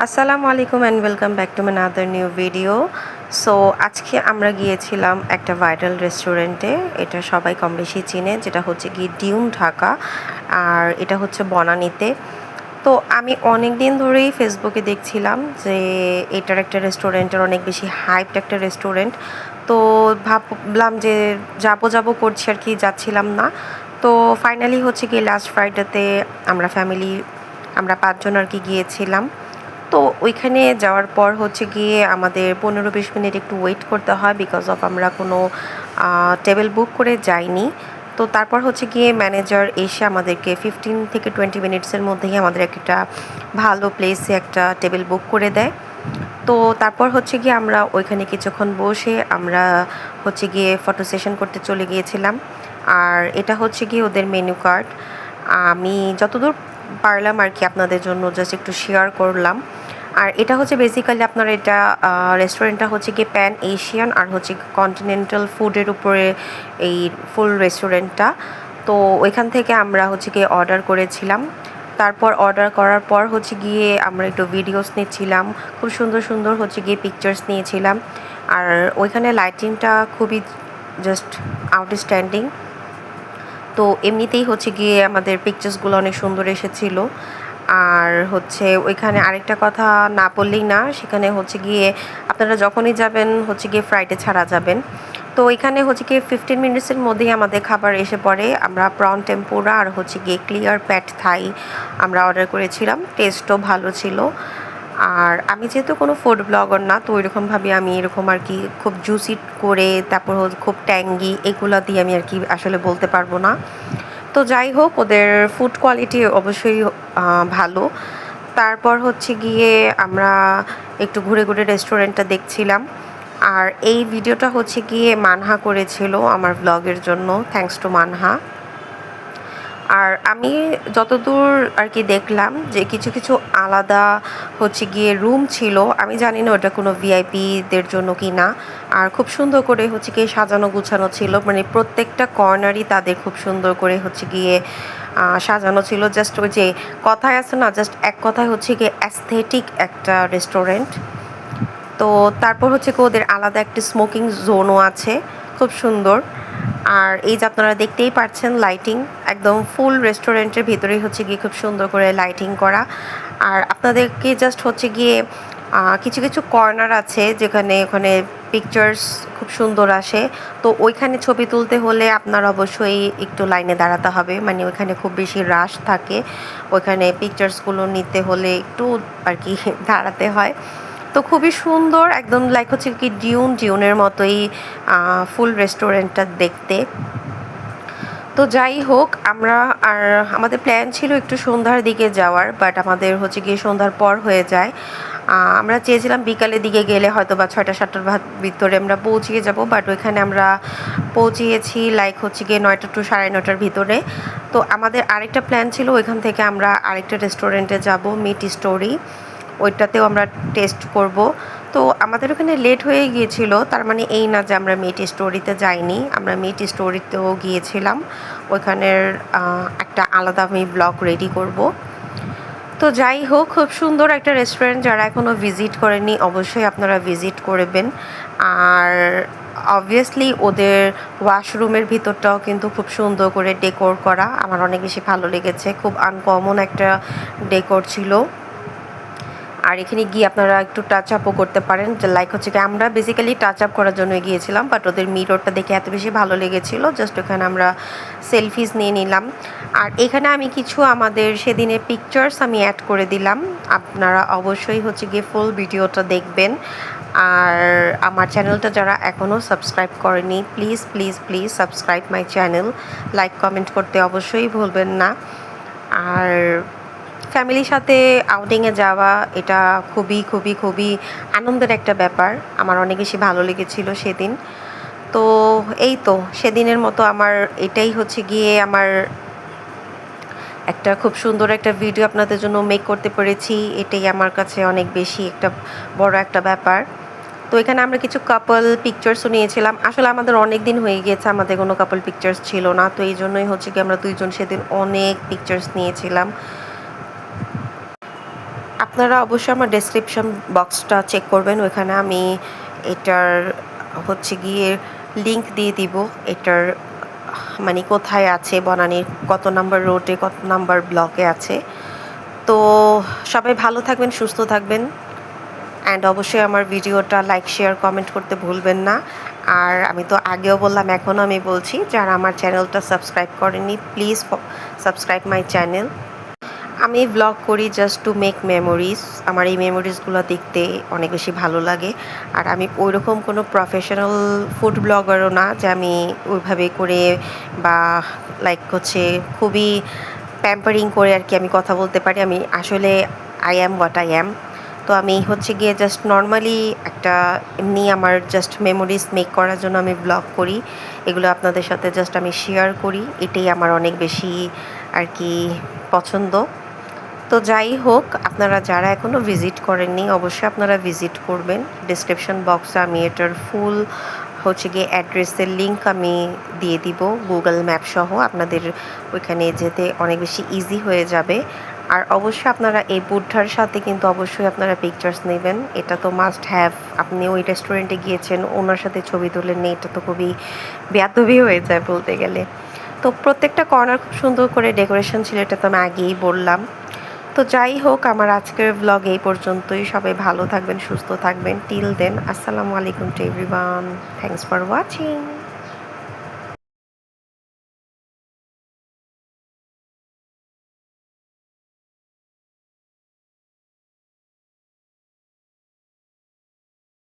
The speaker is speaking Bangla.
আসসালামু আলাইকুম and welcome back to my other new video. So আজকে আমরা গিয়েছিলাম একটা ভাইরাল রেস্টুরেন্টে, এটা সবাই কম বেশি চিনে, যেটা হচ্ছে গিয়ে ডিউন ঢাকা, আর এটা হচ্ছে বনানীতে। তো আমি অনেক দিন ধরেই ফেসবুকে দেখছিলাম যে এটার একটা রেস্টুরেন্টের অনেক বেশি হাইপড একটা রেস্টুরেন্ট। তো ভাবলাম যে যাবো করছি আর কি, যাচ্ছিলাম না। তো ফাইনালি হচ্ছে গিয়ে লাস্ট ফ্রাইডেতে আমরা 5 জন আর কি গিয়েছিলাম। তো ওইখানে যাওয়ার পর হচ্ছে গিয়ে আমাদের 15-20 মিনিট একটু ওয়েট করতে হয়, বিকজ অফ আমরা কোনো টেবিল বুক করে যাইনি। তো তারপর হচ্ছে গিয়ে ম্যানেজার এসে আমাদেরকে 15 থেকে 20 মিনিটসের মধ্যেই আমাদের একটা ভালো প্লেসে একটা টেবিল বুক করে দেয়। তো তারপর হচ্ছে গিয়ে আমরা ওইখানে কিছুক্ষণ বসে আমরা হচ্ছে গিয়ে ফটো সেশন করতে চলে গিয়েছিলাম। আর এটা হচ্ছে গিয়ে ওদের মেনু কার্ড। আমি যতদূর পারলাম আর কি আপনাদের জন্য জাস্ট একটু শেয়ার করলাম। আর এটা হচ্ছে বেসিক্যালি আপনার এটা রেস্টুরেন্টটা হচ্ছে গিয়ে প্যান এশিয়ান আর হচ্ছে কন্টিনেন্টাল ফুডের উপরে এই ফুল রেস্টুরেন্টটা। তো ওইখান থেকে আমরা হচ্ছে গিয়ে অর্ডার করেছিলাম। তারপর অর্ডার করার পর হচ্ছে গিয়ে আমরা একটু ভিডিওস নিচ্ছিলাম, খুব সুন্দর সুন্দর হচ্ছে গিয়ে পিকচার্স নিয়েছিলাম। আর ওইখানে লাইটিংটা খুবই জাস্ট আউটস্ট্যান্ডিং। তো এমনিতেই হচ্ছে গিয়ে আমাদের পিকচার্সগুলো অনেক সুন্দর এসেছিলো। আর হচ্ছে ওইখানে আরেকটা কথা না বললেই না, সেখানে হচ্ছে গিয়ে আপনারা যখনই যাবেন হচ্ছে গিয়ে ফ্রাইডে ছাড়া যাবেন। তো এখানে হচ্ছে গিয়ে 15 মিনিটসের মধ্যেই আমাদের খাবার এসে পড়ে। আমরা প্রন টেম্পুরা আর হচ্ছে গিয়ে ক্লিয়ার প্যাড থাই আমরা অর্ডার করেছিলাম, টেস্টও ভালো ছিল। আর আমি যেহেতু কোনো ফুড ব্লগার না, তো ওইরকমভাবে আমি এরকম আর কি খুব জুসি করে তারপর খুব ট্যাঙ্গি এগুলো দিয়ে আমি আর কি আসলে বলতে পারবো না। তো যাই হোক, ওদের ফুড কোয়ালিটি অবশ্যই ভালো। তারপর হচ্ছে গিয়ে আমরা একটু ঘুরে ঘুরে রেস্টুরেন্টটা দেখছিলাম। আর এই ভিডিওটা হচ্ছে গিয়ে মানহা করেছিল আমার ব্লগের জন্য, থ্যাঙ্কস টু মানহা। আর আমি যতদূর আর কি দেখলাম যে কিছু কিছু আলাদা হচ্ছে গিয়ে রুম ছিল, আমি জানি না ওটা কোনো ভিআইপিদের জন্য কি না। আর খুব সুন্দর করে হচ্ছে গিয়ে সাজানো গুছানো ছিল, মানে প্রত্যেকটা কর্নারই তাদের খুব সুন্দর করে হচ্ছে গিয়ে সাজানো ছিল। জাস্ট ওই যে কথায় আছে না, জাস্ট এক কথায় হচ্ছে গিয়ে অ্যাস্থেটিক একটা রেস্টুরেন্ট। তো তারপর হচ্ছে কি ওদের আলাদা একটা স্মোকিং জোনও আছে, খুব সুন্দর। আর এই যে আপনারা দেখতেই পাচ্ছেন লাইটিং একদম ফুল রেস্টুরেন্টের ভিতরেই হচ্ছে গিয়ে খুব সুন্দর করে লাইটিং করা। আর আপনাদেরকে জাস্ট হচ্ছে গিয়ে কিছু কিছু কর্নার আছে যেখানে ওখানে পিকচার্স খুব সুন্দর আসে। তো ওইখানে ছবি তুলতে হলে আপনার অবশ্যই একটু লাইনে দাঁড়াতে হবে, মানে ওইখানে খুব বেশি রাশ থাকে, ওইখানে পিকচার্সগুলো নিতে হলে একটু আর কি দাঁড়াতে হয়। তো খুবই সুন্দর, একদম লাইক হচ্ছে কি ডিউনের মতোই ফুল রেস্টুরেন্টটা দেখতে। তো যাই হোক, আমরা আর আমাদের প্ল্যান ছিল একটু সন্ধ্যার দিকে যাওয়ার, বাট আমাদের হচ্ছে গিয়ে সন্ধ্যার পর হয়ে যায়। আমরা চেয়েছিলাম বিকালের দিকে গেলে হয়তো বা 6টা-7টার ভিতরে আমরা পৌঁছিয়ে যাব, বাট ওইখানে আমরা পৌঁছিয়েছি লাইক হচ্ছে গিয়ে 9টা টু 9:30টার ভিতরে। তো আমাদের আরেকটা প্ল্যান ছিল ওইখান থেকে আমরা আরেকটা রেস্টুরেন্টে যাব, মিট স্টোরি, ওইটাতেও আমরা টেস্ট করব। তো আমাদের ওখানে লেট হয়ে গিয়েছিল, তার মানে এই না যে আমরা মিট স্টোরিতে যাইনি, আমরা মিট স্টোরিতেও গিয়েছিলাম। ওইখানের একটা আলাদা আমি ব্লগ রেডি করব। তো যাই হোক, খুব সুন্দর একটা রেস্টুরেন্ট, যারা এখনও ভিজিট করেনি অবশ্যই আপনারা ভিজিট করবেন। আর অবভিয়াসলি ওদের ওয়াশরুমের ভিতরটাও কিন্তু খুব সুন্দর করে ডেকোর করা, আমার অনেক বেশি ভালো লেগেছে, খুব আনকমন একটা ডেকোর ছিল। আর এখানে গিয়ে আপনারা একটু টাচ আপও করতে পারেন, যে লাইক হচ্ছে কি আমরা বেসিক্যালি টাচ আপ করার জন্য গিয়েছিলাম, বাট ওদের মিররটা দেখে এত বেশি ভালো লেগেছিলো, জাস্ট ওখানে আমরা সেলফিজ নিয়ে নিলাম। আর এখানে আমি কিছু আমাদের সেদিনের পিকচার্স আমি অ্যাড করে দিলাম, আপনারা অবশ্যই হচ্ছে গিয়ে ফুল ভিডিওটা দেখবেন। আর আমার চ্যানেলটা যারা এখনও সাবস্ক্রাইব করেনি, please please please subscribe my channel, like comment করতে অবশ্যই ভুলবেন না। আর ফ্যামিলির সাথে আউটিংয়ে যাওয়া এটা খুবই খুবই খুবই আনন্দের একটা ব্যাপার, আমার অনেক বেশি ভালো লেগেছিল সেদিন। তো এই তো সেদিনের মতো আমার এটাই হচ্ছে গিয়ে আমার একটা খুব সুন্দর একটা ভিডিও আপনাদের জন্য মেক করতে পেরেছি, এটাই আমার কাছে অনেক বেশি একটা বড় একটা ব্যাপার। তো এখানে আমরা কিছু কাপল পিকচার্সও নিয়েছিলাম, আসলে আমাদের অনেক দিন হয়ে গিয়েছে আমাদের কোনো কাপল পিকচার্স ছিল না, তো এই জন্যই হচ্ছে কি আমরা 2 জন সেদিন অনেক পিকচার্স নিয়েছিলাম। আপনারা অবশ্যই আমার ডেসক্রিপশন বক্সটা চেক করবেন, ওইখানে আমি এটার হচ্ছে গিয়ে লিংক দিয়ে দিব, এটার মানে কোথায় আছে, বনানীর কত নাম্বার রোডে, কত নাম্বার ব্লকে আছে। তো সবাই ভালো থাকবেন, সুস্থ থাকবেন, অ্যান্ড অবশ্যই আমার ভিডিওটা লাইক শেয়ার কমেন্ট করতে ভুলবেন না। আর আমি তো আগেও বললাম, এখনও আমি বলছি, যারা আমার চ্যানেলটা সাবস্ক্রাইব করেনি প্লিজ সাবস্ক্রাইব মাই চ্যানেল। আমি ব্লগ করি জাস্ট টু মেক মেমোরিজ। আমার এই মেমোরিজগুলো দেখতে অনেক বেশি ভালো লাগে। আর আমি ওইরকম কোনো প্রফেশনাল ফুড ব্লগারও না যে আমি ওইভাবে করে বা লাইক হচ্ছে খুবই প্যাম্পারিং করে আর কি আমি কথা বলতে পারি। আমি আসলে I am what I am. তো আমি হচ্ছে গিয়ে জাস্ট নর্মালি একটা এমনি আমার জাস্ট মেমোরিজ মেক করার জন্য আমি ব্লগ করি। এগুলো আপনাদের সাথে জাস্ট আমি শেয়ার করি, এটাই আমার অনেক বেশি আর কি পছন্দ। তো যাই হোক, আপনারা যারা এখনও ভিজিট করেননি অবশ্যই আপনারা ভিজিট করবেন। ডিসক্রিপশন বক্সে আমি এটার ফুল হচ্ছে গিয়ে অ্যাড্রেসের লিঙ্ক আমি দিয়ে দিব, গুগল ম্যাপ সহ। আপনাদের ওইখানে যেতে অনেক বেশি ইজি হয়ে যাবে। আর অবশ্যই আপনারা এই বুদ্ধার সাথে কিন্তু অবশ্যই আপনারা পিকচার্স নেবেন, এটা তো মাস্ট হ্যাভ। আপনি ওই রেস্টুরেন্টে গিয়েছেন, ওনার সাথে ছবি তোলেননি, এটা তো খুবই বেয়াদবি হয়ে যায় বলতে গেলে। তো প্রত্যেকটা কর্নার খুব সুন্দর করে ডেকোরেশন ছিল, এটা তো আমি আগেই বললাম। তো যাই হোক, আমার আজকের ব্লগ এই পর্যন্তই। সবাই ভালো থাকবেন, সুস্থ থাকবেন। টিল দেন, আসসালামু আলাইকুম to everyone. Thanks for watching.